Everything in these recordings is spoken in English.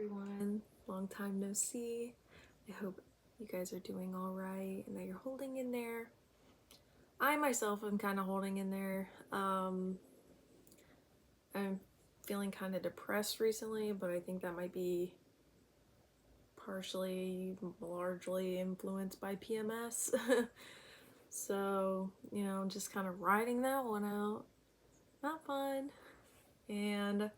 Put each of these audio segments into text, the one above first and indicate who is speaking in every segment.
Speaker 1: everyone. Long time no see. I hope you guys are doing all right and that you're holding in there. I myself am kind of holding in there. I'm feeling kind of depressed recently, but I think that might be partially, largely influenced by PMS. So, just kind of riding that one out. Not fun. And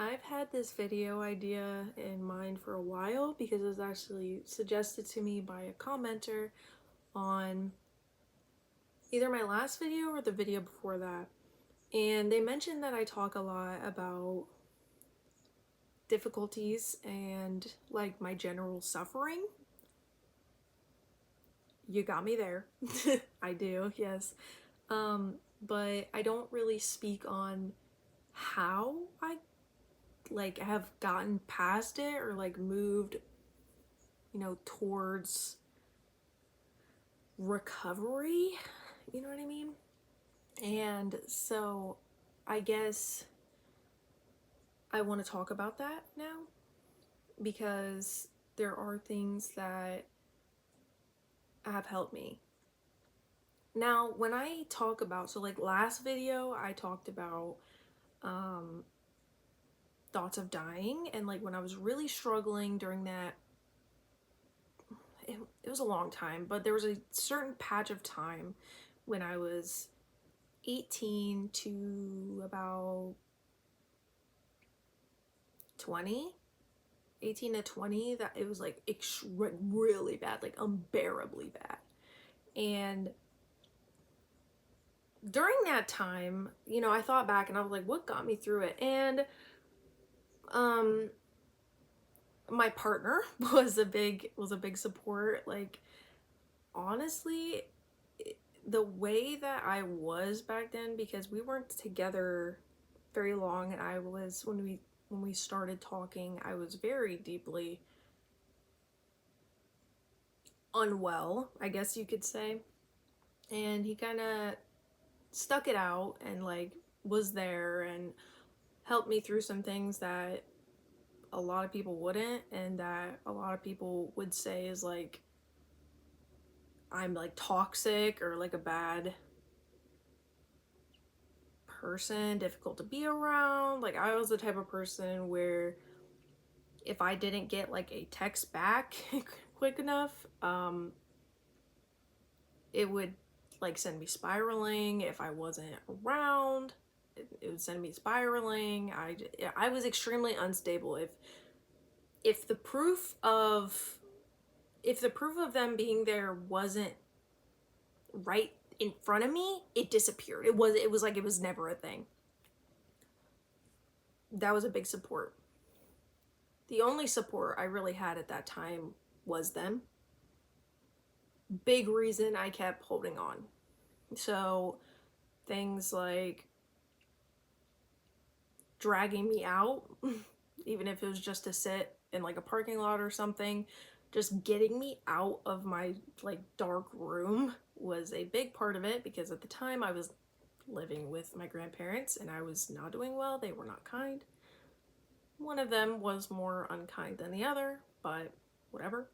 Speaker 1: I've had this video idea in mind for a while because it was actually suggested to me by a commenter on either my last video or the video before that. And they mentioned that I talk a lot about difficulties and like my general suffering. You got me there. I do, yes. But I don't really speak on how I have gotten past it or moved towards recovery, you know what I mean? And so I guess I want to talk about that now because there are things that have helped me. Now, when I talk about, last video, I talked about thoughts of dying, and when I was really struggling during that, it was a long time, but there was a certain patch of time when I was 18 to about 20, 18 to 20, that it was really bad, unbearably bad. And during that time, I thought back and I was like, what got me through it? And my partner was a big support. Honestly, the way that I was back then, because we weren't together very long, and I was, when we started talking, I was very deeply unwell, I guess you could say. And he kind of stuck it out and was there and helped me through some things that a lot of people wouldn't, and that a lot of people would say is I'm toxic or a bad person, difficult to be around. I was the type of person where if I didn't get a text back quick enough, it would send me spiraling. If I wasn't around, it would send me spiraling. I was extremely unstable. If the proof of them being there wasn't right in front of me, it disappeared. It was never a thing. That was a big support. The only support I really had at that time was them. Big reason I kept holding on. So things like dragging me out, even if it was just to sit in a parking lot or something, just getting me out of my dark room was a big part of it, because at the time I was living with my grandparents and I was not doing well. They were not kind. One of them was more unkind than the other, but whatever.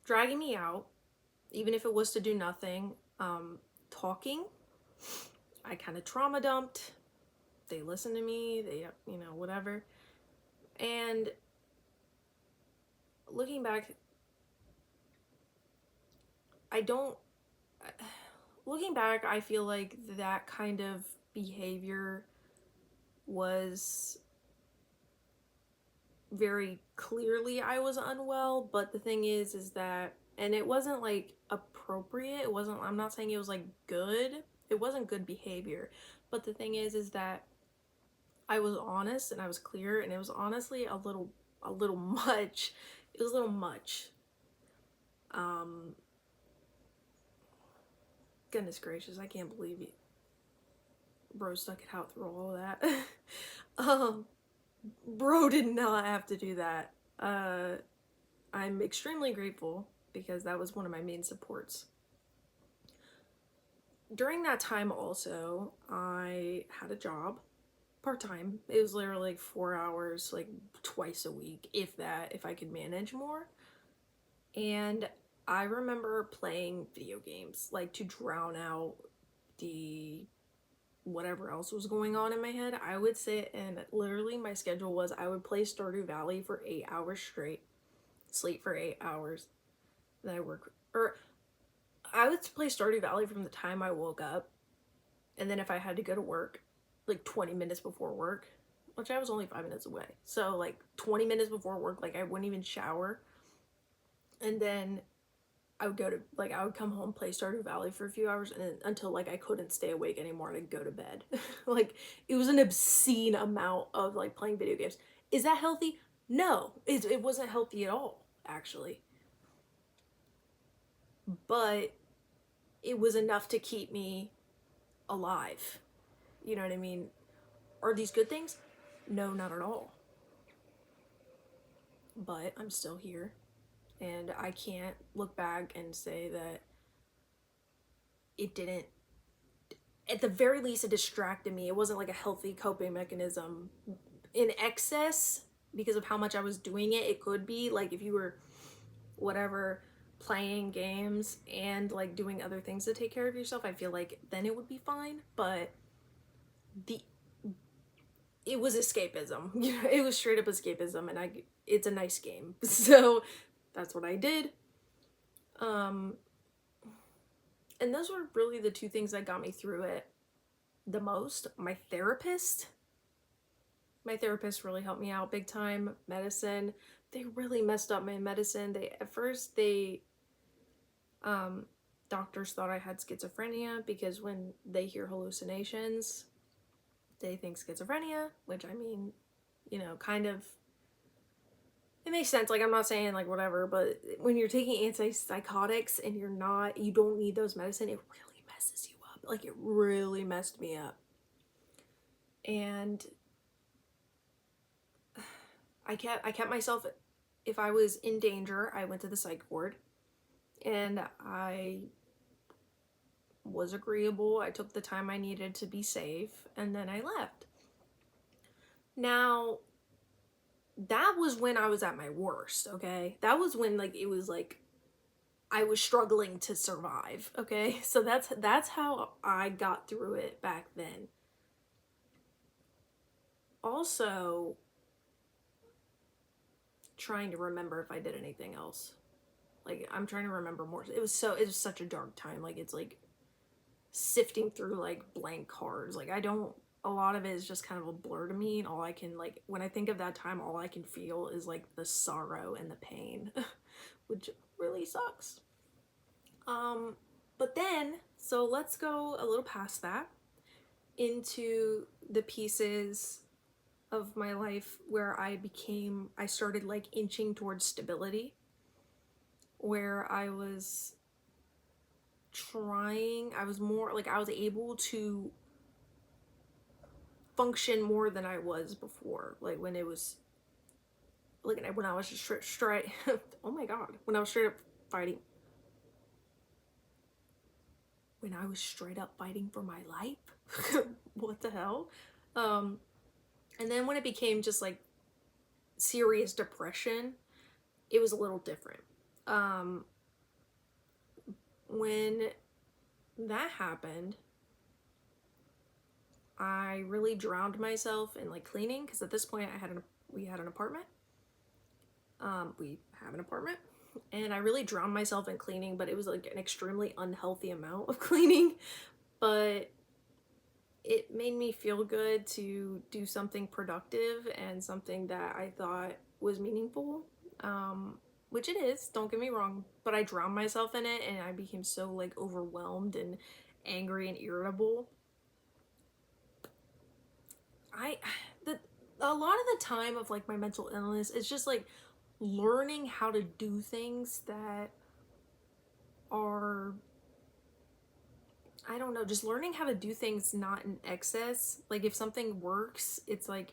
Speaker 1: Dragging me out, even if it was to do nothing. Talking, I kind of trauma dumped. They listened to me, they, whatever. And looking back, I feel like that kind of behavior was very clearly I was unwell, but the thing is that, and it wasn't appropriate. I'm not saying it was good. It wasn't good behavior. But the thing is that I was honest and I was clear, and it was honestly a little much. It was a little much. Goodness gracious, I can't believe it. Bro stuck it out through all of that. Bro did not have to do that. I'm extremely grateful because that was one of my main supports. During that time also, I had a job. part-time. It was literally like 4 hours, like twice a week, if that, if I could manage more. And I remember playing video games, like to drown out the whatever else was going on in my head. I would sit and literally my schedule was I would play Stardew Valley for 8 hours straight, sleep for 8 hours, then I work, or I would play Stardew Valley from the time I woke up, and then if I had to go to work, like 20 minutes before work, which I was only 5 minutes away, so like 20 minutes before work, like I wouldn't even shower, and then I would go to, like, I would come home, play Stardew Valley for a few hours, and then, until like I couldn't stay awake anymore, and I'd go to bed. Like, it was an obscene amount of like playing video games. Is that healthy? No, it wasn't healthy at all, actually. But it was enough to keep me alive. You know what I mean? Are these good things? No, not at all. But I'm still here, and I can't look back and say that it didn't, at the very least, it distracted me. It wasn't like a healthy coping mechanism. In excess, because of how much I was doing it, it could be like if you were whatever playing games and like doing other things to take care of yourself, I feel like then it would be fine. But the it was escapism. It was straight up escapism, and it's a nice game. So that's what I did. And those were really the two things that got me through it the most. My therapist really helped me out big time. Medicine, they really messed up my medicine. At first doctors thought I had schizophrenia, because when they hear hallucinations, they think schizophrenia, which, I mean, you know, kind of, it makes sense. Like, I'm not saying like whatever, but when you're taking antipsychotics and you don't need those medicine, it really messes you up. Like, it really messed me up. And I kept myself, if I was in danger, I went to the psych ward, and I was agreeable. I took the time I needed to be safe, and then I left. Now, that was when I was at my worst, okay? That was when, like, it was like I was struggling to survive, okay? So that's how I got through it back then. Also, trying to remember if I did anything else. Like, I'm trying to remember more. It was such a dark time. Like, it's like sifting through like blank cards. Like, a lot of it is just kind of a blur to me, and all I can, like, when I think of that time, all I can feel is like the sorrow and the pain, which really sucks. But then, so let's go a little past that into the pieces of my life where I started like inching towards stability, where I was more like, I was able to function more than I was before. Like, when it was, like, when I was just straight oh my god, when I was straight up fighting, when I was straight up fighting for my life. What the hell? And then when it became just like serious depression, it was a little different. When that happened, I really drowned myself in like cleaning, because at this point we had an apartment. We have an apartment, and I really drowned myself in cleaning, but it was like an extremely unhealthy amount of cleaning. But it made me feel good to do something productive and something that I thought was meaningful, which it is, don't get me wrong, but I drowned myself in it, and I became so like overwhelmed and angry and irritable. A lot of the time of like my mental illness is just like learning how to do things that are, I don't know, just learning how to do things not in excess. Like, if something works, it's like,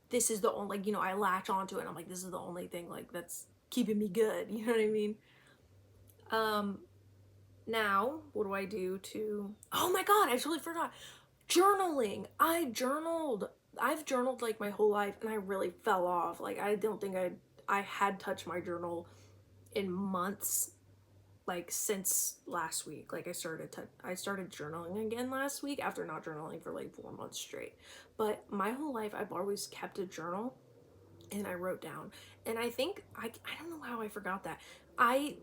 Speaker 1: this is the only, like, you know, I latch onto it and I'm like, this is the only thing like that's keeping me good, you know what I mean? Now, what do I do to, oh my god, I totally forgot. Journaling. I journaled I've journaled like my whole life, and I really fell off. Like, I don't think I had touched my journal in months, like since last week. Like, I started journaling again last week after not journaling for like 4 months straight. But my whole life I've always kept a journal, and I wrote down. And I think I don't know how I forgot that. I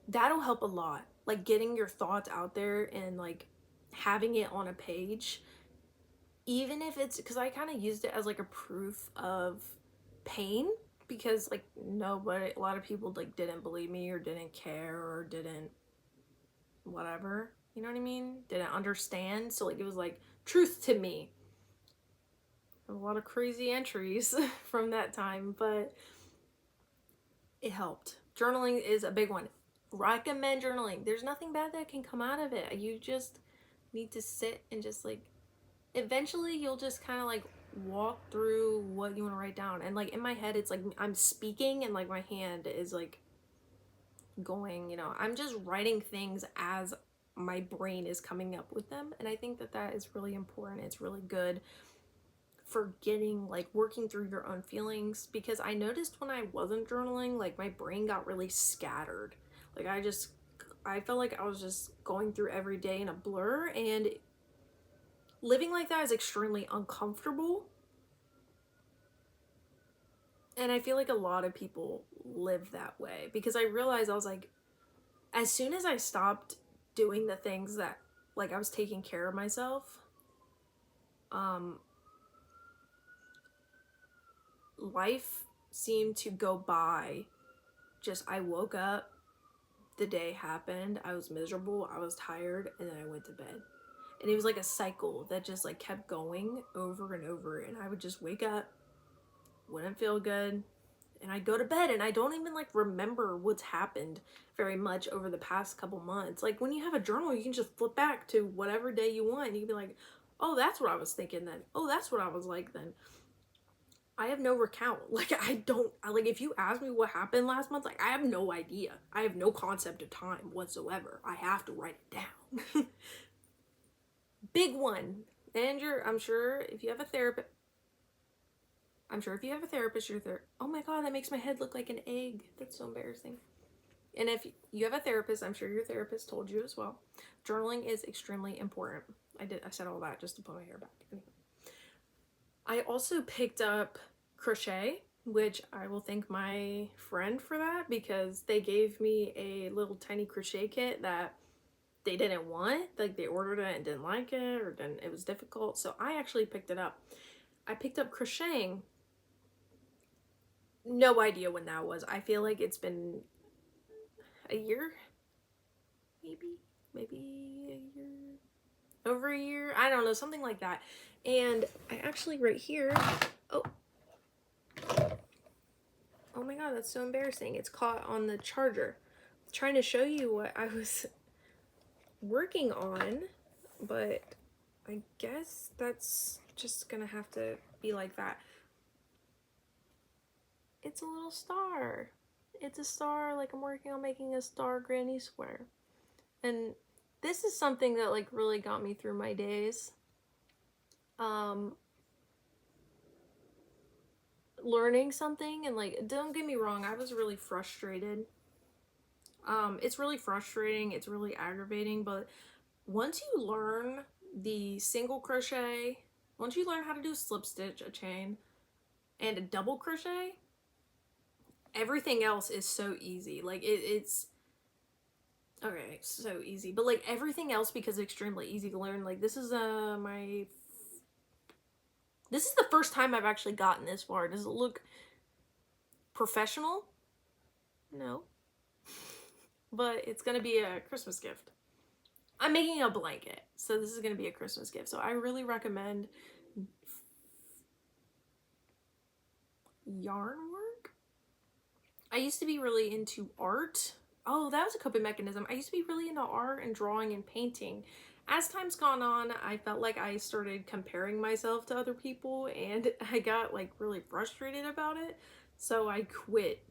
Speaker 1: That'll help a lot. Like, getting your thoughts out there and like having it on a page, even if it's, because I kind of used it as like a proof of pain, because like nobody, a lot of people like didn't believe me or didn't care or didn't whatever, you know what I mean, didn't understand. So like it was like truth to me. A lot of crazy entries from that time, but it helped. Journaling is a big one. Recommend journaling. There's nothing bad that can come out of it. You just need to sit and just like, eventually you'll just kind of like walk through what you want to write down. And like in my head, it's like I'm speaking and like my hand is like going, you know, I'm just writing things as my brain is coming up with them. And I think that that is really important. It's really good for getting like working through your own feelings, because I noticed when I wasn't journaling, like my brain got really scattered. Like I felt like I was just going through every day in a blur, and living like that is extremely uncomfortable. And I feel like a lot of people live that way, because I realized, I was like, as soon as I stopped doing the things that, like, I was taking care of myself, life seemed to go by. Just, I woke up, the day happened, I was miserable, I was tired, and then I went to bed. And it was like a cycle that just like kept going over and over. And I would just wake up, wouldn't feel good, and I'd go to bed, and I don't even like remember what's happened very much over the past couple months. Like, when you have a journal, you can just flip back to whatever day you want, and you can be like, oh, that's what I was thinking then. Oh, that's what I was like then. I have no recount. Like, I don't, like, if you ask me what happened last month, like, I have no idea. I have no concept of time whatsoever. I have to write it down. Big one. And I'm sure if you have a therapist, oh my god, that makes my head look like an egg. That's so embarrassing. And if you have a therapist, I'm sure your therapist told you as well, journaling is extremely important. I said all that just to put my hair back. Anyway. I also picked up crochet, which I will thank my friend for that, because they gave me a little tiny crochet kit that they didn't want. Like, they ordered it and didn't like it, or didn't, it was difficult. So I actually picked it up. I picked up crocheting. No idea when that was. I feel like it's been a year, maybe a year, over a year, I don't know, something like that. And I actually, right here, oh my god, that's so embarrassing, it's caught on the charger. I'm trying to show you what I was working on, but I guess that's just gonna have to be like that. It's a little star. It's a star, like I'm working on making a star granny square. And this is something that like really got me through my days. Learning something, and like, don't get me wrong, I was really frustrated. It's really frustrating, it's really aggravating, but once you learn the single crochet, once you learn how to do a slip stitch, a chain, and a double crochet, everything else is so easy. Like, it's okay, so easy, but like everything else, because it's extremely easy to learn. Like, this is this is the first time I've actually gotten this far. Does it look professional? No. But it's gonna be a Christmas gift. I'm making a blanket, so this is gonna be a Christmas gift. So I really recommend yarn work. I used to be really into art. Oh, that was a coping mechanism. I used to be really into art and drawing and painting. As time's gone on, I felt like I started comparing myself to other people, and I got like really frustrated about it. So I quit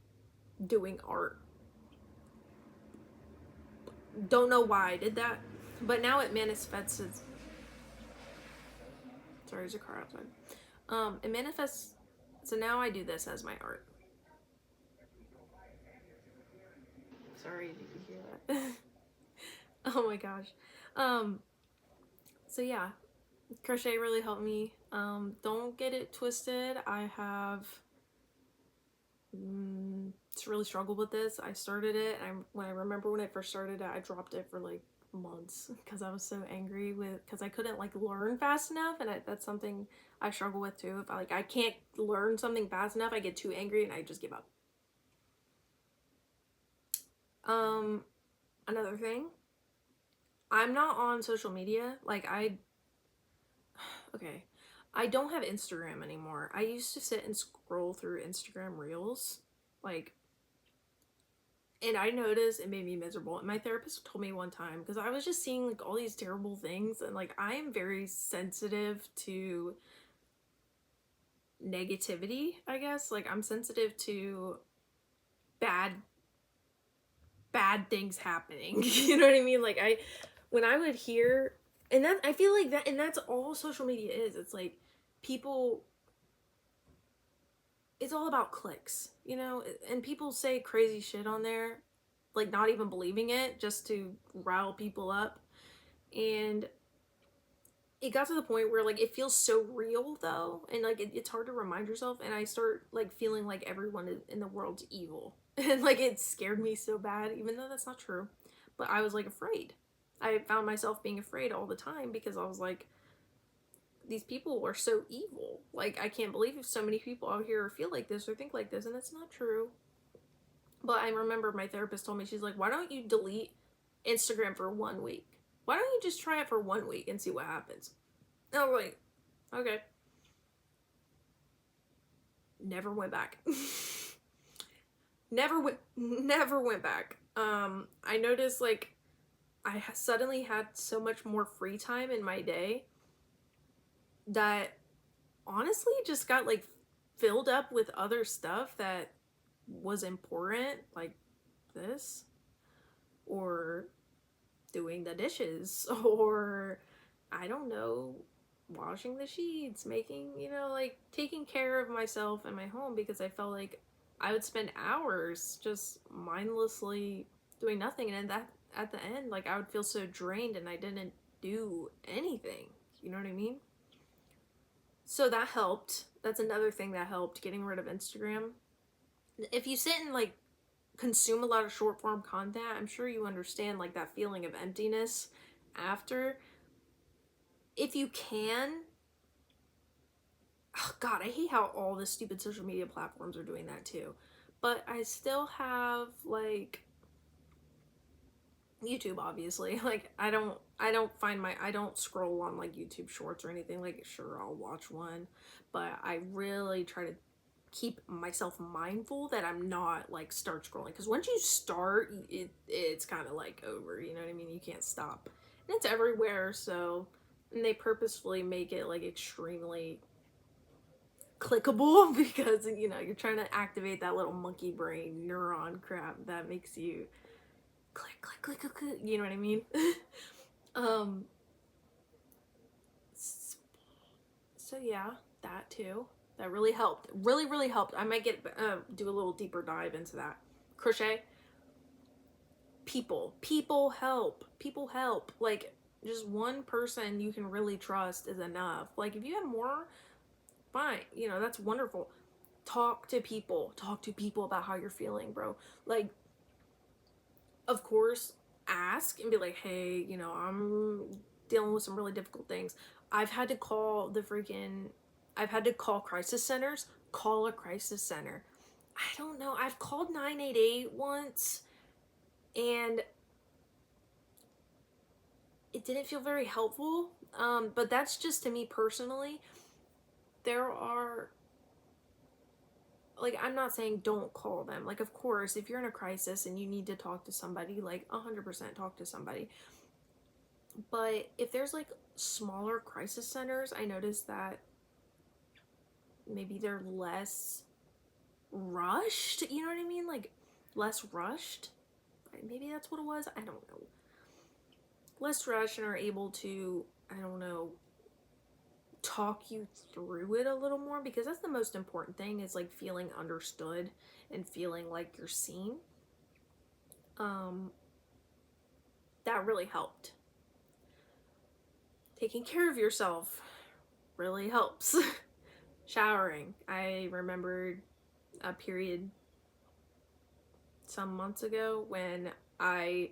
Speaker 1: doing art. Don't know why I did that, but now it manifests as, sorry, there's a car outside. It manifests. So now I do this as my art. Sorry, did you hear that? Oh my gosh. So yeah, crochet really helped me. Don't get it twisted. I have really struggled with this. I started it. When I remember when I first started it, I dropped it for like months because I was so angry because I couldn't like learn fast enough, and that's something I struggle with too. If I can't learn something fast enough, I get too angry and I just give up. Another thing, I'm not on social media. Okay, I don't have Instagram anymore. I used to sit and scroll through Instagram reels, like, and I noticed it made me miserable. And my therapist told me one time, because I was just seeing like all these terrible things, and like I am very sensitive to negativity, I guess. Like I'm sensitive to bad things happening. You know what I mean? Like when I would hear, and that I feel like that, and that's all social media is. It's like people, it's all about clicks, you know, and people say crazy shit on there, like not even believing it, just to rile people up. And it got to the point where like it feels so real though, and like it's hard to remind yourself. And I start like feeling like everyone in the world's evil, and like it scared me so bad, even though that's not true. But I was like afraid. I found myself being afraid all the time because I was like, these people are so evil. Like I can't believe so many people out here feel like this or think like this, and it's not true. But I remember my therapist told me, she's like, why don't you delete Instagram for 1 week? Why don't you just try it for 1 week and see what happens? And I was like, okay. Never went back. Never went back. I noticed like I suddenly had so much more free time in my day that honestly just got like filled up with other stuff that was important, like this, or doing the dishes, or I don't know, washing the sheets, making, you know, like taking care of myself and my home, because I felt like I would spend hours just mindlessly doing nothing, and then that at the end, like I would feel so drained and I didn't do anything. You know what I mean? So that helped. That's another thing that helped, getting rid of Instagram. If you sit and like consume a lot of short form content, I'm sure you understand like that feeling of emptiness after. If you can, oh god, I hate how all the stupid social media platforms are doing that too. But I still have like YouTube, obviously. Like I don't scroll on like YouTube shorts or anything. Like sure, I'll watch one, but I really try to keep myself mindful that I'm not like start scrolling, because once you start, it's kind of like over, you know what I mean? You can't stop. And it's everywhere, so, and they purposefully make it like extremely clickable because you know you're trying to activate that little monkey brain neuron crap that makes you click click click click, click, you know what I mean? um so yeah, that too, that really helped, really helped. I might get do a little deeper dive into that. Crochet, people help, like just one person you can really trust is enough. Like if you have more, fine, you know, that's wonderful. Talk to people about how you're feeling, bro. Like of course, ask and be like, hey, you know, I'm dealing with some really difficult things. I've had to call I've had to call crisis centers. Call a crisis center. I don't know. I've called 988 once, and it didn't feel very helpful. But that's just to me personally. There are, like, I'm not saying don't call them. Like, of course, if you're in a crisis and you need to talk to somebody, like 100% talk to somebody. But if there's like smaller crisis centers, I noticed that maybe they're less rushed. You know what I mean? Like less rushed. Maybe that's what it was. I don't know. Less rushed, and are able to, I don't know, talk you through it a little more, because that's the most important thing, is like feeling understood and feeling like you're seen. That really helped. Taking care of yourself really helps. Showering. I remembered a period some months ago when I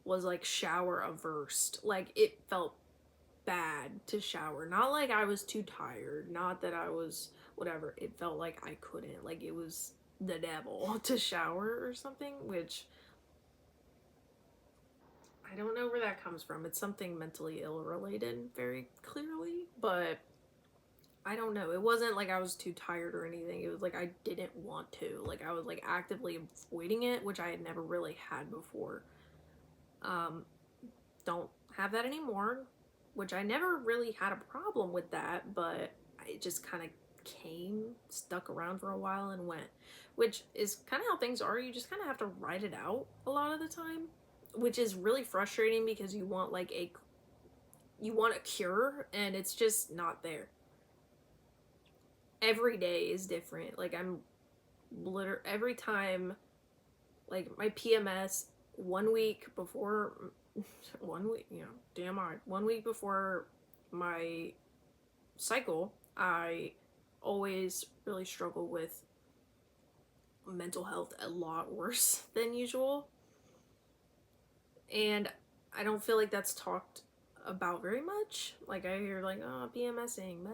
Speaker 1: was like shower averse. Like, it felt bad to shower. Not like I was too tired, not that I was whatever. It felt like I couldn't. Like, it was the devil to shower or something, which I don't know where that comes from. It's something mentally ill related, very clearly, but I don't know. It wasn't like I was too tired or anything. It was like I didn't want to. Like, I was like actively avoiding it, which I had never really had before. Don't have that anymore, which I never really had a problem with that, but it just kind of stuck around for a while and went, which is kind of how things are. You just kind of have to write it out a lot of the time, which is really frustrating because you want a cure, and it's just not there. Every day is different. Like, every time, like, my PMS, 1 week before, 1 week, TMI, 1 week before my cycle, I always really struggle with mental health a lot worse than usual. And I don't feel like that's talked about very much. Like, I hear like, oh, PMSing,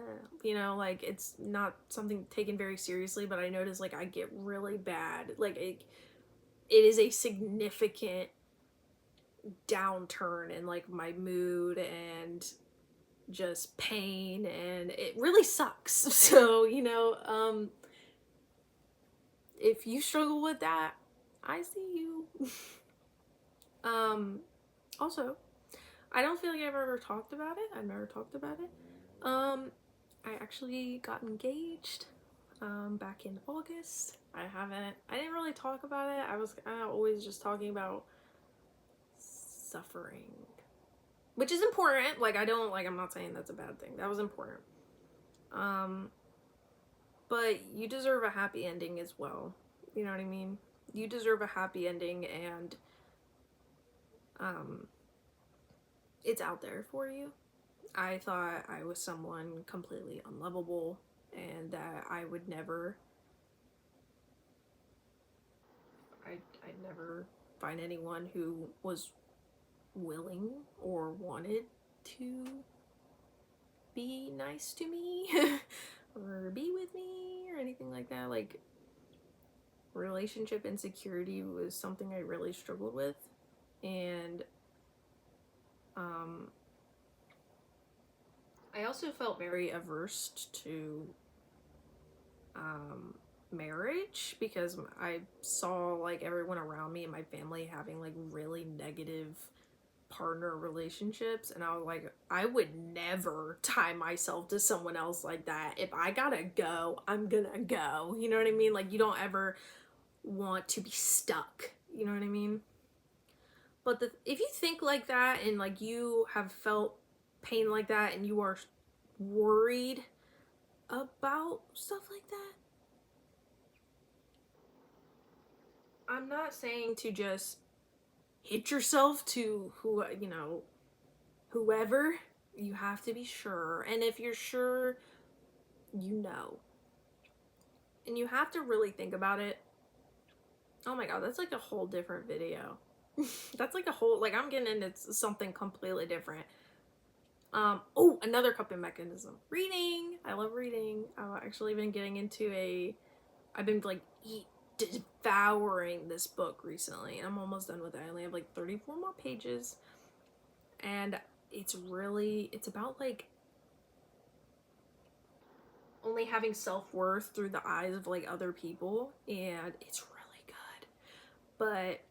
Speaker 1: like, it's not something taken very seriously, but I notice like I get really bad. Like, it is a significant downturn in like my mood and just pain, and it really sucks. So, if you struggle with that, I see you. Also, I don't feel like I've ever talked about it. I've never talked about it. I actually got engaged back in August. I didn't really talk about it. I was always just talking about suffering, which is important. Like, I'm not saying that's a bad thing. That was important. But you deserve a happy ending as well. You know what I mean? You deserve a happy ending, and it's out there for you. I thought I was someone completely unlovable, and that I would never, I'd never find anyone who was willing or wanted to be nice to me or be with me or anything like that. Like, relationship insecurity was something I really struggled with, and I also felt very averse to marriage, because I saw like everyone around me and my family having like really negative partner relationships, and I was like, I would never tie myself to someone else like that. If I gotta go, I'm gonna go. You know what I mean? Like, you don't ever want to be stuck. You know what I mean? But if you think like that, and like you have felt pain like that, and you are worried about stuff like that, I'm not saying to just hit yourself to whoever. You have to be sure, and if you're sure, and you have to really think about it. Oh my god, that's like a whole different video. That's like a whole, like, I'm getting into something completely different. Oh, another coping mechanism. Reading. I love reading. I've actually been getting into I've been like devouring this book recently. I'm almost done with it. I only have like 34 more pages. And it's about like only having self-worth through the eyes of like other people, and it's really good. But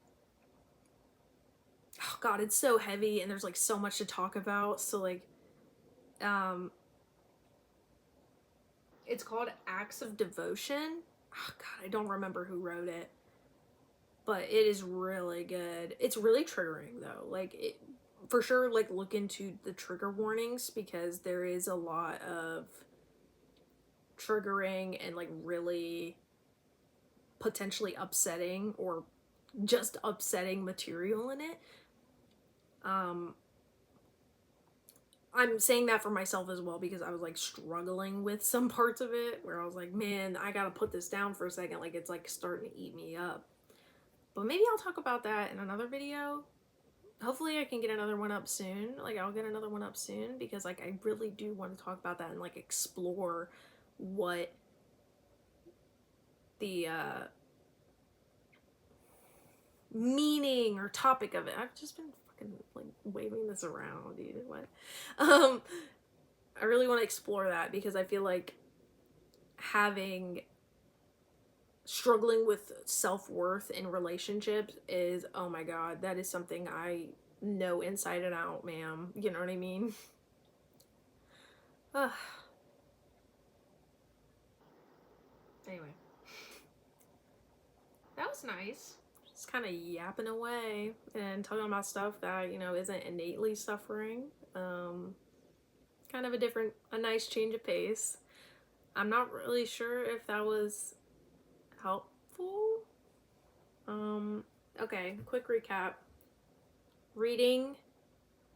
Speaker 1: oh god, it's so heavy, and there's like so much to talk about. So like, it's called Acts of Devotion. Oh god, I don't remember who wrote it, but it is really good. It's really triggering though. Like, for sure, like, look into the trigger warnings, because there is a lot of triggering and like really potentially upsetting or just upsetting material in it. I'm saying that for myself as well, because I was like struggling with some parts of it where I was like, man, I gotta put this down for a second, like it's like starting to eat me up. But maybe I'll talk about that in another video. Hopefully I can get another one up soon. Like, I'll get another one up soon, because like I really do want to talk about that and like explore what the meaning or topic of it. I've just been fucking like waving this around, dude. What? I really want to explore that, because I feel like struggling with self-worth in relationships is, oh my god, that is something I know inside and out, ma'am. You know what I mean? Anyway, that was nice. Just kind of yapping away and talking about stuff that, you know, isn't innately suffering. Kind of a nice change of pace. I'm not really sure if that was helpful. Okay, quick recap. Reading,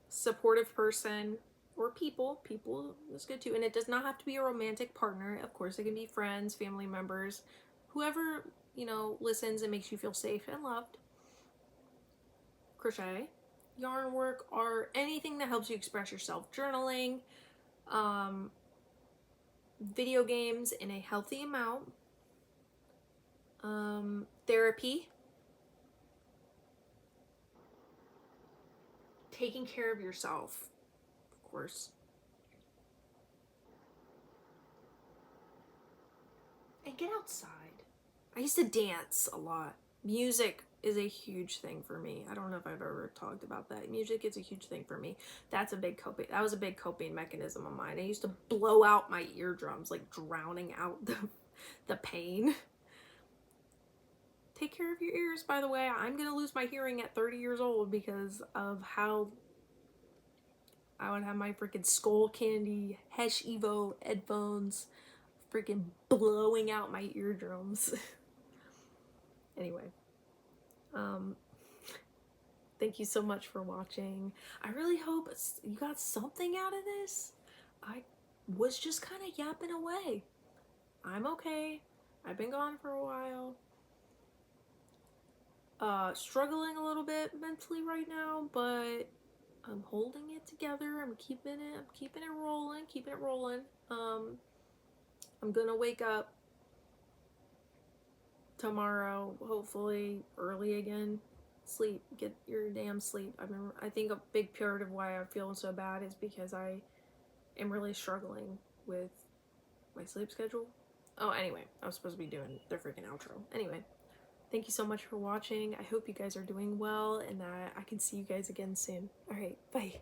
Speaker 1: supportive person, or people is good too. And it does not have to be a romantic partner. Of course, it can be friends, family members, whoever, you know, listens and makes you feel safe and loved. Crochet, yarn work, or anything that helps you express yourself. Journaling, video games in a healthy amount, therapy, taking care of yourself, of course, and get outside. I used to dance a lot. Music is a huge thing for me. I don't know if I've ever talked about that. Music is a huge thing for me. That was a big coping mechanism of mine. I used to blow out my eardrums, like drowning out the pain. Take care of your ears, by the way. I'm gonna lose my hearing at 30 years old because of how I would have my freaking Skull Candy Hesh Evo headphones freaking blowing out my eardrums. Anyway, thank you so much for watching. I really hope you got something out of this. I was just kind of yapping away. I'm okay. I've been gone for a while. Struggling a little bit mentally right now, but I'm holding it together. I'm keeping it rolling. I'm gonna wake up tomorrow, hopefully early again. Sleep, get your damn sleep. I think a big part of why I'm feeling so bad is because I am really struggling with my sleep schedule. Oh, anyway, I was supposed to be doing the freaking outro. Anyway, thank you so much for watching. I hope you guys are doing well and that I can see you guys again soon. All right, bye.